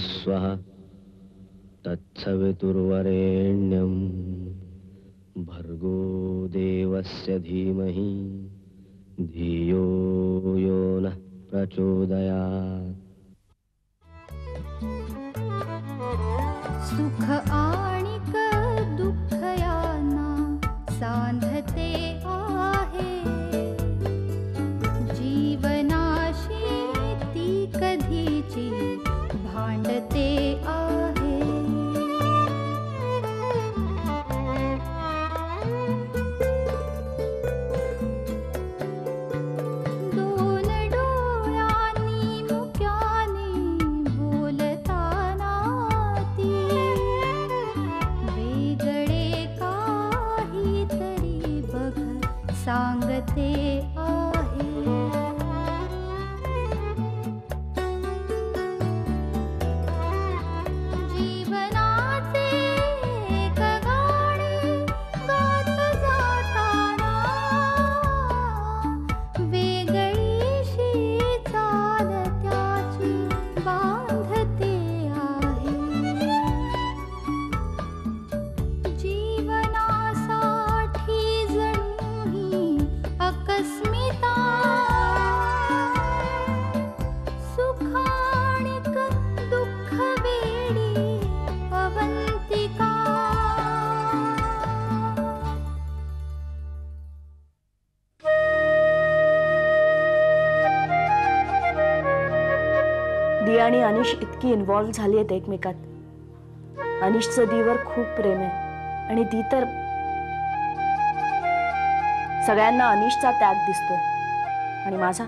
स्वः तत्सवितुर्वरेण्यं भर्गो देवस्य धीमहि धियो यो नः प्रचोदयात्। सुख आणिक दुःख यांना सांधते आहे, जीवनाशी ती कधीची भांडते आहे। दोन डोळ्यांनी मुक्याने बोलताना ती वेगळे काहीतरी बघ सांगते आहे। जीवनाचे एक गाणे गात जाताना वेगळीशी चाल त्याची बांधते आहे। जीवनासाठी जणू ही अकस्मिता, सुखाणिक दुःख वेडी अवंतिका। दिया आणि अनिश इतकी इन्व्हॉल्व झाली आहेत एकमेकात। अनिशचं दीवर खूप प्रेम आहे आणि ती तर सगळ्यांना अनिशचा त्याग दिसतोय आणि माझा।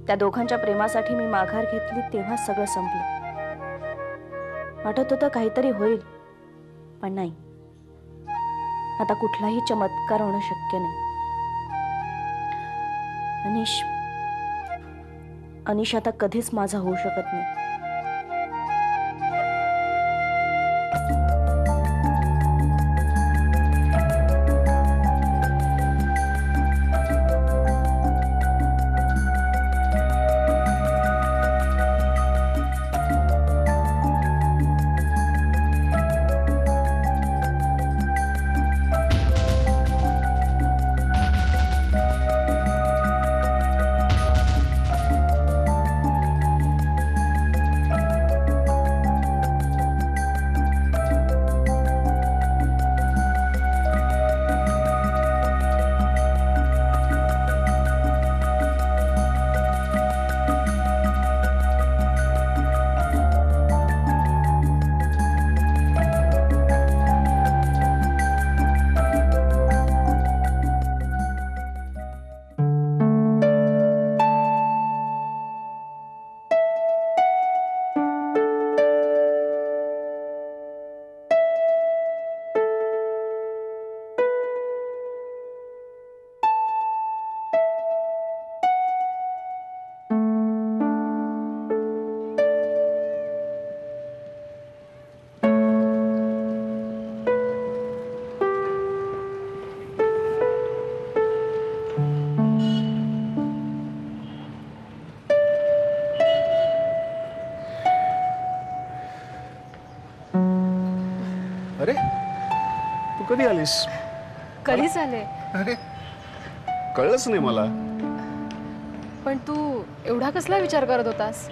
त्या दोघांच्या प्रेमासाठी मी माघार घेतली तेव्हा सगळं संपलं। वाटत होतं काहीतरी होईल, पण नाही। आता कुठलाही चमत्कार होणं शक्य नाही। अनिश आता कधीच माझा होऊ शकत नाही। अरे तू कधी आलीस? कधीच आले, अरे कळलंच नाही मला। पण तू एवढा कसला विचार करत होतास?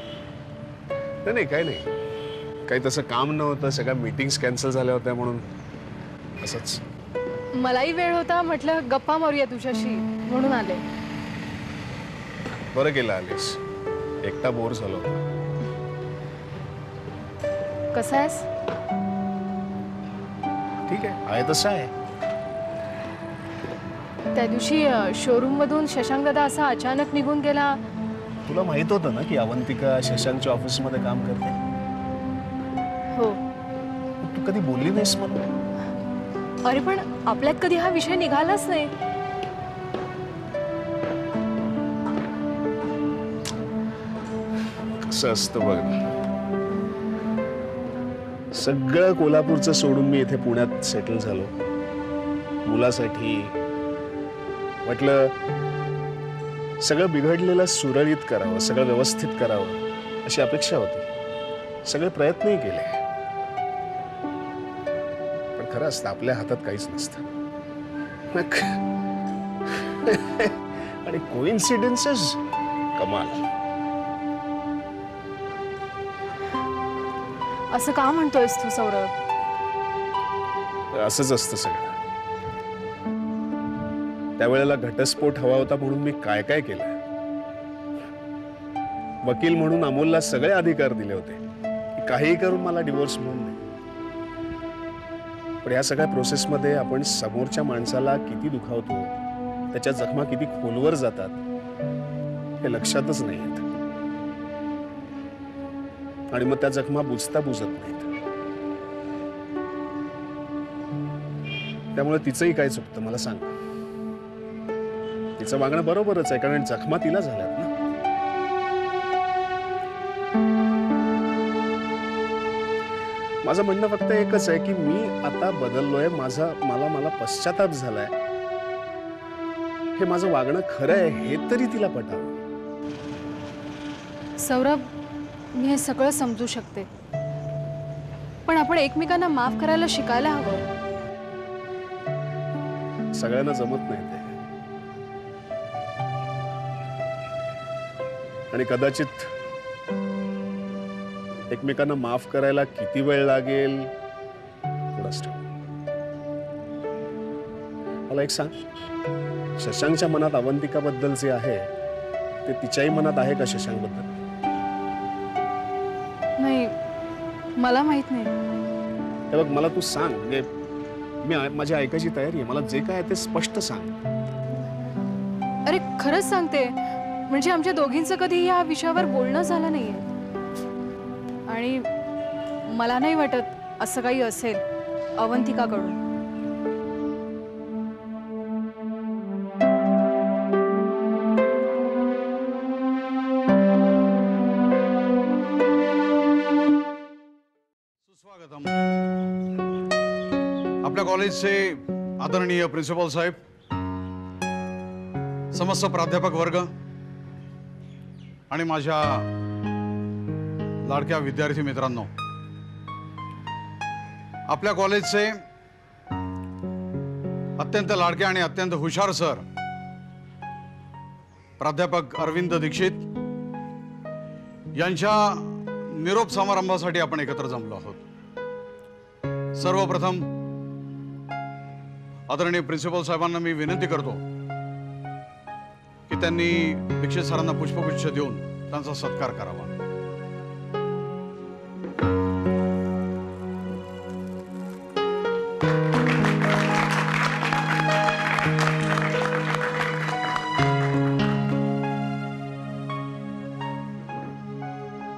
नाही काही नाही, काही तसं काम नव्हतं, सगळ्या मीटिंग्स कॅन्सल झाल्या होत्या म्हणून असंच। मलाही वेळ होता, म्हटलं गप्पा मारूया तुझ्याशी म्हणून आले। बरं केलं आलीस, एकटा बोर झालो। कसा आहेस? ठीक आहे तसं आहे। त्या दिवशी शोरूम मधून शशांक दादा असा अचानक निघून गेला। तुला माहित होतं ना की अवंतिका शशांकच्या ऑफिस मध्ये काम करते? हो। तू कधी बोलली नाहीस मला? अरे पण आपल्यात कधी हा विषय निघालाच नाही। कसं असतं बघ, सगळं कोल्हापूरचं सोडून मी इथे पुण्यात सेटल झालो मुलासाठी। म्हटलं सगळं बिघडलेलं सुरळीत करावं, सगळं व्यवस्थित करावं अशी अपेक्षा होती। सगळे प्रयत्नही केले, पण खरं असतं आपल्या हातात काहीच नसतं. आणि कोइन्सिडन्सेस कमाल. असं का म्हणतोयस तू सौरभ? असंच असतं सगळं. त्यावेळेला घटस्फोट हवा होता म्हणून मी काय काय केलं. वकील म्हणून अमोलला सगळे अधिकार दिले होते की काहीही करून मला डिवोर्स म्हणून दे. पण या सगळ्या प्रोसेसमध्ये आपण समोरच्या माणसाला किती दुखावतो, त्याच्या जखमा किती खोलवर जातात हे लक्षातच नाही येत. आणि मग त्या जखमा बुजता बुजत नाहीत. त्यामुळे तिचंही काय चुकतं मला सांग. तिचं वागणं बरोबरच आहे, कारण जखमा तिला झाल्यात ना. माझं म्हणणं फक्त एकच आहे की मी आता बदललोय. मला पश्चाताप झालाय. हे माझं वागणं खरं आहे हे तरी तिला पटावं. सौरभ, मी हे सगळं समजू शकते, पण आपण एकमेकांना माफ करायला शिकायला हवं. सगळ्यांना जमत नाही ते, आणि कदाचित एकमेकांना माफ करायला किती वेळ लागेल कोणास ठाऊक. मला एक सांग, शशांकच्या मनात अवंतिकाबद्दल जे आहे ते तिच्याही मनात आहे का शशांक बद्दल? नाही, मला माहित नाही. हे बघ, मला तू सांग. म्हणजे मी माझी ऐकायची तयारी आहे. मला जे काय आहे ते स्पष्ट सांग. अरे खरंच सांगते, म्हणजे आमच्या दोघींचं कधी या विषयावर बोलणं झालं नाहीये, आणि मला नाही वाटत असं काही असेल अवंतिकाकडून. सुस्वागतम. आपल्या कॉलेजचे आदरणीय प्रिन्सिपल साहेब, समस्त प्राध्यापक वर्ग आणि माझ्या लाडक्या विद्यार्थी मित्रांनो, आपल्या कॉलेजचे अत्यंत लाडके आणि अत्यंत हुशार सर प्राध्यापक अरविंद दीक्षित यांच्या निरोप समारंभासाठी आपण एकत्र जमलो आहोत. सर्वप्रथम आदरणीय प्रिन्सिपल साहेबांना मी विनंती करतो की त्यांनी दीक्षित सरांना पुष्पगुच्छ देऊन त्यांचा सत्कार करावा.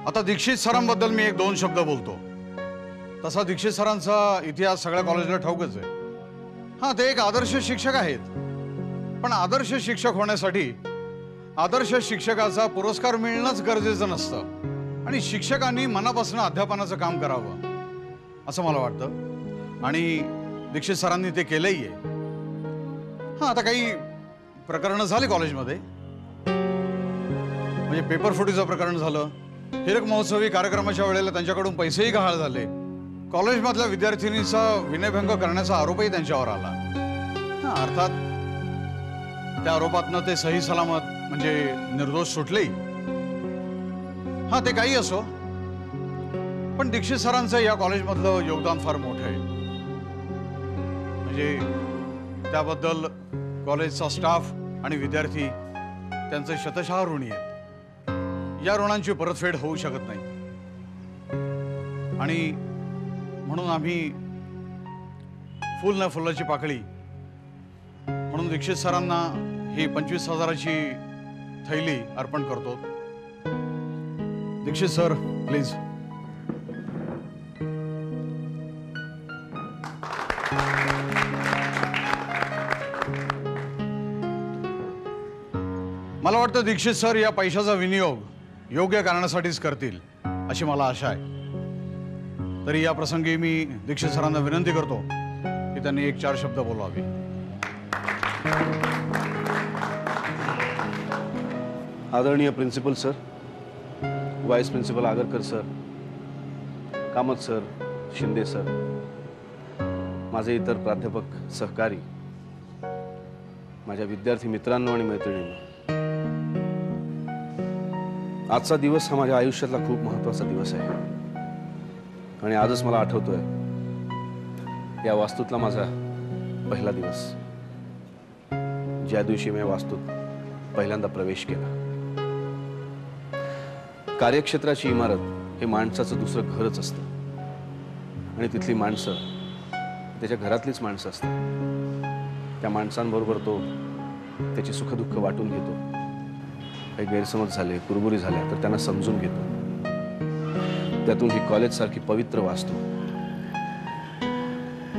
आता दीक्षित सरांबद्दल मी एक दोन शब्द बोलतो. तसा दीक्षित सरांचा इतिहास सगळ्या कॉलेजला ठाऊकच आहे. हा, ते एक आदर्श शिक्षक आहेत, पण आदर्श शिक्षक होण्यासाठी आदर्श शिक्षकाचा पुरस्कार मिळणंच गरजेचं नसतं, आणि शिक्षकांनी मनापासून अध्यापनाचं काम करावं असं मला वाटतं, आणि दीक्षित सरांनी ते केलंही आहे. हा, आता काही प्रकरणं झाली कॉलेजमध्ये, म्हणजे पेपर फुटीचं प्रकरण झालं, हिरक महोत्सवी कार्यक्रमाच्या वेळेला त्यांच्याकडून पैसेही गहाळ झाले, कॉलेजमधल्या विद्यार्थिनीचा विनयभंग करण्याचा आरोपही त्यांच्यावर आला. हा, अर्थात त्या आरोपातनं ते सही सलामत म्हणजे निर्दोष सुटले. हा, ते काही असो, पण दीक्षित सरांचं या कॉलेजमधलं योगदान फार मोठं आहे. म्हणजे त्याबद्दल कॉलेजचा स्टाफ आणि विद्यार्थी त्यांचे शतशः ऋणी आहेत. या ऋणांची परतफेड होऊ शकत नाही, आणि म्हणून आम्ही फुल ना फुलाची पाकळी म्हणून दीक्षित सरांना ही 25,000ची थैली अर्पण करतो. Dikshit sir, please. मला वाटतं दीक्षित सर या पैशाचा विनियोग योग्य कारणासाठीच करतील अशी मला आशा आहे. तरी या प्रसंगी मी दीक्षित सरांना विनंती करतो की त्यांनी 1-4 शब्द बोलावे. आदरणीय principal sir, vice principal Agarkar sir, Kamat sir, Shinde sir, माझे इतर प्राध्यापक सहकारी, माझ्या विद्यार्थी मित्रांनो आणि मैत्रिणींनो, आजचा दिवस हा माझ्या आयुष्यातला खूप महत्वाचा दिवस आहे. आणि आजच मला आठवतोय या वास्तूतला माझा पहिला दिवस, ज्या दिवशी मी वास्तूत पहिल्यांदा प्रवेश केला. कार्यक्षेत्राची इमारत हे माणसाचं दुसरं घरच असतं आणि तिथली माणसं त्याच्या घरातलीच माणसं असतात. त्या माणसांबरोबर तो त्याची सुखदुःख वाटून घेतो. काही गैरसमज झाले, कुरबुरी झाल्या तर त्यांना समजून घेतो. त्यातून ही कॉलेज सारखी पवित्र वास्तू.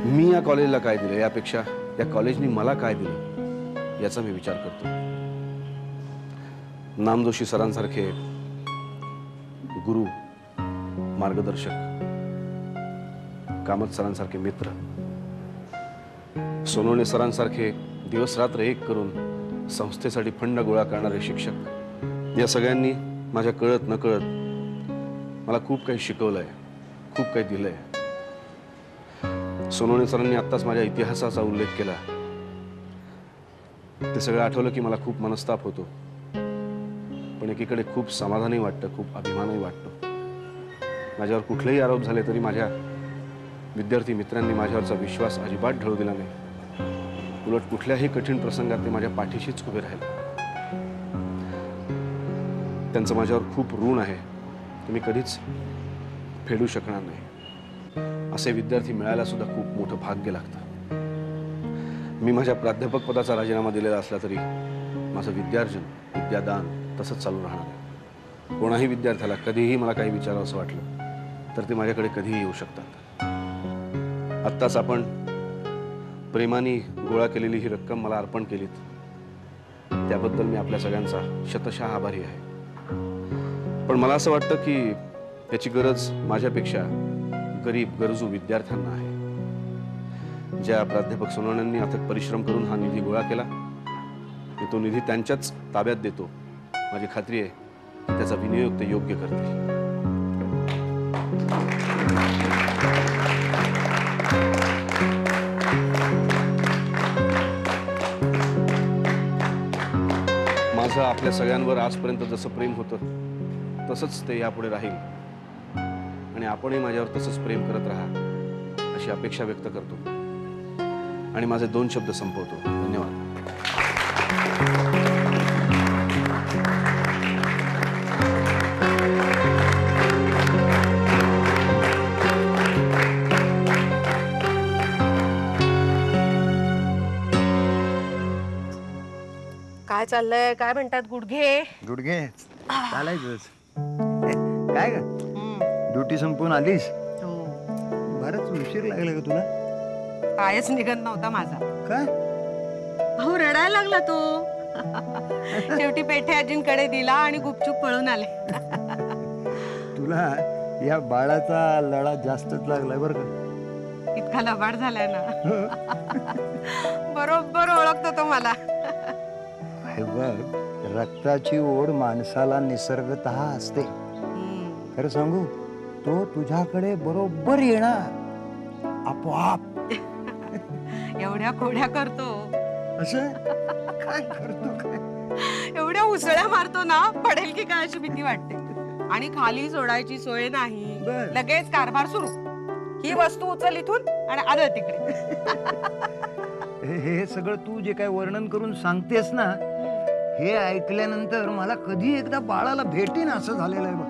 मी या कॉलेजला काय दिलं यापेक्षा या कॉलेजनी मला काय दिलं याचा मी विचार करतो. नामजोशी सरांसारखे गुरु, मार्गदर्शक, कामत सरांसारखे मित्र, सोनवणे सरांसारखे दिवस रात्र एक करून संस्थेसाठी फंड गोळा करणारे शिक्षक, या सगळ्यांनी माझ्या कळत नकळत मला खूप काही शिकवलंय, खूप काही दिलंय. सोनवणे सरांनी आत्ताच माझ्या इतिहासाचा उल्लेख केला. ते सगळं आठवलं की मला खूप मनस्ताप होतो, पण एकीकडे खूप समाधानही वाटतं, खूप अभिमानही वाटतो. माझ्यावर कुठलेही आरोप झाले तरी माझ्या विद्यार्थी मित्रांनी माझ्यावरचा विश्वास अजिबात ढळू दिला नाही. उलट कुठल्याही कठीण प्रसंगात ते माझ्या पाठीशीच उभे राहिले. त्यांचं माझ्यावर खूप ऋण आहे, ते मी कधीच फेडू शकणार नाही. असे विद्यार्थी मिळायला सुद्धा खूप मोठं भाग्य लागतं. मी माझ्या प्राध्यापक पदाचा राजीनामा दिलेला असला तरी माझं विद्यार्जन, विद्यादान तसंच चालू राहणार आहे. कोणाही विद्यार्थ्याला कधीही मला काही विचारावं असं वाटलं तर ते माझ्याकडे कधीही येऊ शकतात. आत्ताच आपण प्रेमाने गोळा केलेली ही रक्कम मला अर्पण केलीत, त्याबद्दल मी आपल्या सगळ्यांचा शतशः आभारी आहे. पण मला असं वाटतं की त्याची गरज माझ्यापेक्षा गरीब, गरजू विद्यार्थ्यांना आहे. ज्या प्राध्यापक सोनवण्यांनी अथक परिश्रम करून हा निधी गोळा केला, मी तो निधी त्यांच्याच ताब्यात देतो. माझी खात्री आहे की त्याचा विनियोग ते योग्य करतील. माझं आपल्या सगळ्यांवर आजपर्यंत जसं प्रेम होतं तसंच ते यापुढे राहील आणि आपणही माझ्यावर तसंच प्रेम करत राहा अशी अपेक्षा व्यक्त करतो आणि माझे 2 शब्द संपवतो. धन्यवाद. काय चाललंय? काय म्हणतात गुडघे? गुडघे चालायचंच. काय ग, ड्युटी संपवून आलीस? बरंच उशीर लागला का तुला? पायच निघत नव्हता माझा. काय? अहो रडायला लागला तो. शेवटी पेठे आजींकडे दिला आणि गुपचूप पळून आले. तुला या बाळाचा लळा जास्तच लागलाय बरं का. इतका लबाड झालाय ना. बरोबर ओळखतो तो मला. हे बघ, रक्ताची ओढ माणसाला निसर्गतः असते. खरं सांगू, तो तुझ्याकडे बरोबर येणार आपोआप. एवढ्या खोड्या करतो. असं काय करतो? काय एवढ्या उसळ्या मारतो ना, पडेल की काय अशी भीती वाटते. आणि खाली सोडायची सोय नाही. बर. लगेच कारभार सुरू. ही वस्तू उचल इथून आणि आलं तिकडे. हे सगळं तू जे काय वर्णन करून सांगतेस ना, हे ऐकल्यानंतर मला कधी एकदा बाळाला भेटीन असं झालेलं आहे बघ.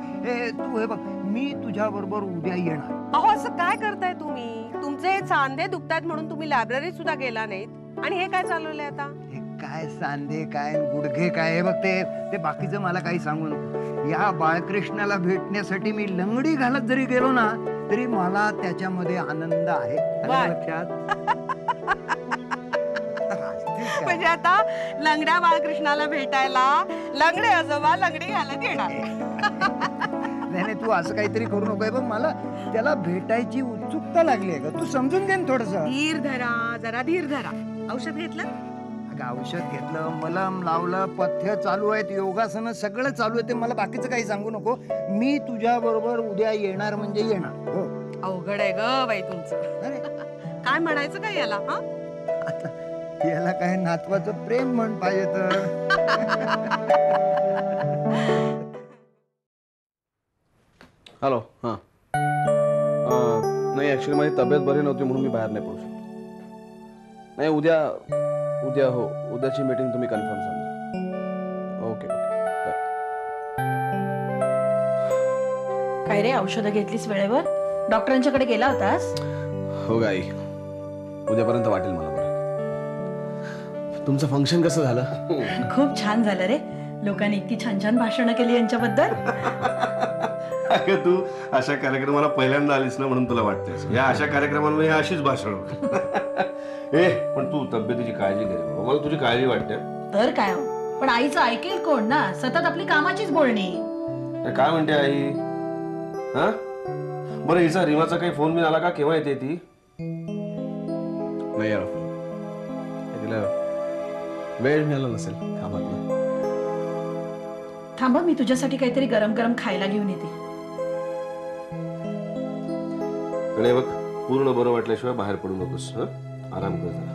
हे बघ, मी तुझ्या बरोबर उद्या येणार. अहो असं काय करताय तुम्ही? तुमचे सांधे दुखतात म्हणून तुम्ही लायब्ररीत सुद्धा गेला नाहीत आणि हे काय चालवलंय आता? हे काय सांधे काय गुडघे काय, हे बघ ते बाकीचं मला काही सांगू नको. या बाळकृष्णाला भेटण्यासाठी मी लंगडी घालत जरी गेलो ना तरी मला त्याच्यामध्ये आनंद आहे. वा. लक्षात. म्हणजे आता लंगड्या बाळकृष्णाला भेटायला लंगडे आजोबा लंगडी घालत येणार. नाही, तू असं काहीतरी करू नको. बघ, मला त्याला भेटायची उत्सुकता लागली आहे का, तू समजून घे थोडस. धीर धरा, जरा धीर धरा. औषध घेतलं? औषध घेतलं, मलम लावलं, पथ्य चालू आहेत, योगासनं सगळं चालू आहे. ते मला बाकीचं काही सांगू नको. मी तुझ्या बरोबर उद्या येणार म्हणजे येणार. हो. अवघड आहे ग बाई तुमचं. अरे काय म्हणायचं काय याला? हा आता याला काय नातवाचं प्रेम म्हण पाहिजे तर. हॅलो. हां नाही, ॲक्च्युली माझी तब्येत बरी नव्हती म्हणून मी बाहेर नाही पडू शकतो. नाही, उद्या हो, उद्याची मीटिंग तुम्ही कन्फर्म समजा. Okay okay bye. काय रे, औषधं घेतलीस वेळेवर? डॉक्टरांच्याकडे गेला होतास? हो गाई, उद्यापर्यंत वाटेल मला बरं. तुमचं फंक्शन कसं झालं? खूप छान झालं रे. लोकांनी इतकी छान छान भाषणं केली यांच्याबद्दल. अगं तू अशा कार्यक्रमाला पहिल्यांदा आलीस ना म्हणून तुला वाटतेस या अशा कार्यक्रमांमध्ये अशीच भाषण. ए पण तू तब्येतीची काळजी घे बाबा, मला तुझी काळजी वाटते. तर काय हो, पण आईचं ऐकेल कोण ना? सतत आपली कामाचीच बोलणी. काय म्हणते आई? हा बरं, हिचा रीमाचा काही फोन बिन आला का? केव्हा येते ती? नाही यार, तिला वेळ मिळाला नसेल कामात. थांबा, मी तुझ्यासाठी काहीतरी गरम गरम खायला घेऊन येते. आणि बघ, पूर्ण बरं वाटल्याशिवाय बाहेर पडू नकोस. आराम कर जरा.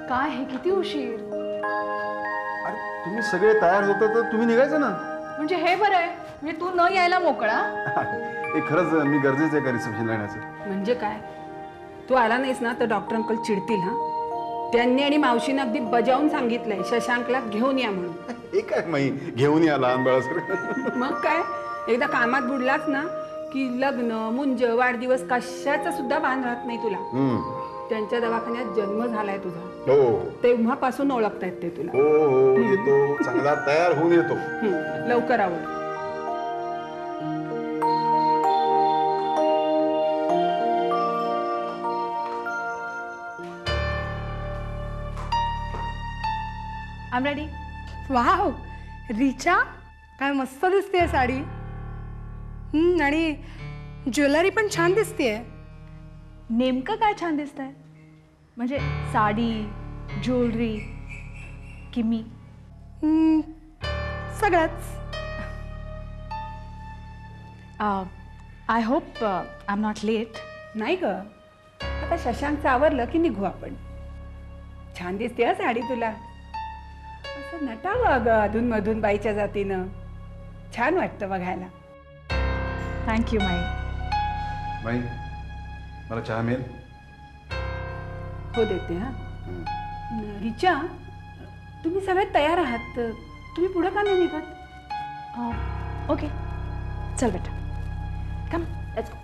काय हे, किती उशीर? अरे तुम्ही सगळे तयार होता तर तुम्ही निघायचं ना. म्हणजे हे बरं आहे, म्हणजे तू न यायला मोकळा. हे खरंच मी गरजेचं आहे का रिसेप्शनला येण्याचं? म्हणजे काय, तू आला नाहीस ना तर डॉक्टर अंकल चिडतील. हा, त्यांनी आणि मावशीनं अगदी बजावून सांगितलंय शशांकला घेऊन या म्हणून. हे काय माई, घेऊन या लहान बाळासर. मग काय, एकदा कामात बुडलाच ना की लग्न मुंज वाढदिवस कशाचा सुद्धा भान राहत नाही तुला. त्यांच्या दवाखान्यात जन्म झालाय तुझा, हो तेव्हापासून ओळखतायत ते तुला. हो हो, येतो, चांगला तयार होऊन येतो. लवकर आवड. I am ready. Wow Richa, काय मस्त दिसतेय साडी. आणि ज्वेलरी पण छान दिसतेय. नेमकं काय छान दिसतंय? म्हणजे साडी, ज्वेलरी की मी? सगळंच. I hope I am not let. नाही ग, आता शशांकचं आवरलं की निघू आपण. छान दिसते हा साडी तुला. असं नटावं अगं अधूनमधून बाईच्या जातीनं. छान वाटतं बघायला. थँक्यू माई. बाई, मला चहा मिळेल? हो देते. हा रिचा, तुम्ही सगळे तयार आहात, तुम्ही पुढे का नाही निघत? ओके, चल बेटा, कम लेट्स गो.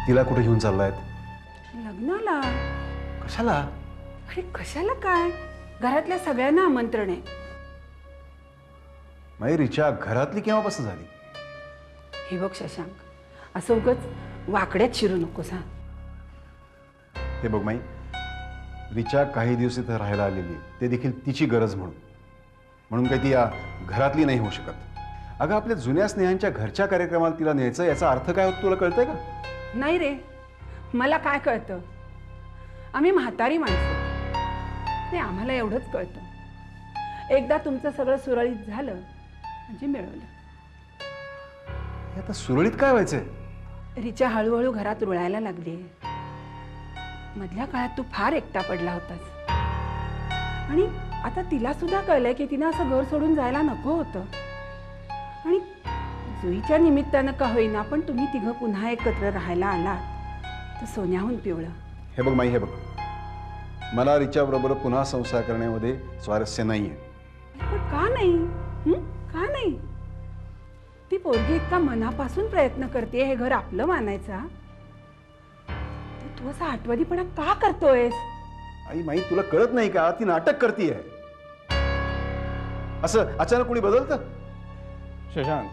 तिला कुठे घेऊन चाललायत? लग्नाला. कशाला? अरे कशाला काय, घरातल्या सगळ्यांना आमंत्रण आहे. माई, रिचा घरातली केव्हापासून झाली? हे बघ शशांक, असं उगाच वाकड्यात शिरू नकोस. हा, हे बघ माई, रिचा काही दिवस इथं राहायला आलेली, ते देखील तिची गरज म्हणून काही ती या घरातली नाही होऊ शकत. अगं आपल्या जुन्या स्नेहांच्या घरच्या कार्यक्रमाला तिला न्यायचं, याचा अर्थ काय होतो तुला कळतंय का? नाही रे, मला काय कळतं, आम्ही म्हातारी माणसं नाही, आम्हाला एवढंच कळतं, एकदा तुमचं सगळं सुरळीत झालं म्हणजे मिळवलं. हे आता सुरळीत काय व्हायचंय? रिचा हळूहळू घरात रुळायला लागली. मधल्या काळात तू फार एकटा पडला होतास आणि आता तिला सुद्धा कळलंय की तिनं असं घर सोडून जायला नको होतं. आणि जुईच्या निमित्तानं का होईना पण तुम्ही तिघं पुन्हा एकत्र राहायला आलात तर सोन्याहून पिवळं. हे बघ माई, हे बघ, मला रिचा बरोबर पुन्हा संसार करण्यामध्ये स्वारस्य नाहीये. का नाही? का नाही? ती पोरगी इतका मनापासून प्रयत्न करते हे घर आपलं मानायचा, तर तू असा आठवणीपणा का करतोयस? आई माई, तुला कळत नाही का? ती नाटक करतीये. असं अचानक कोणी बदलतं? शशांक,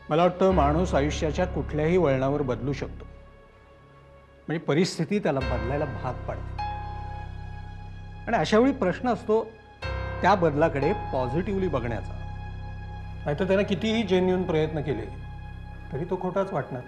मला वाटतं माणूस आयुष्याच्या कुठल्याही वळणावर बदलू शकतो, म्हणजे परिस्थिती त्याला बदलायला भाग पाडते. आणि अशा वेळी प्रश्न असतो त्या बदलाकडे पॉझिटिव्हली बघण्याचा. नाहीतर त्यानं कितीही जेन्युइन प्रयत्न केले तरी तो खोटाच वाटणार.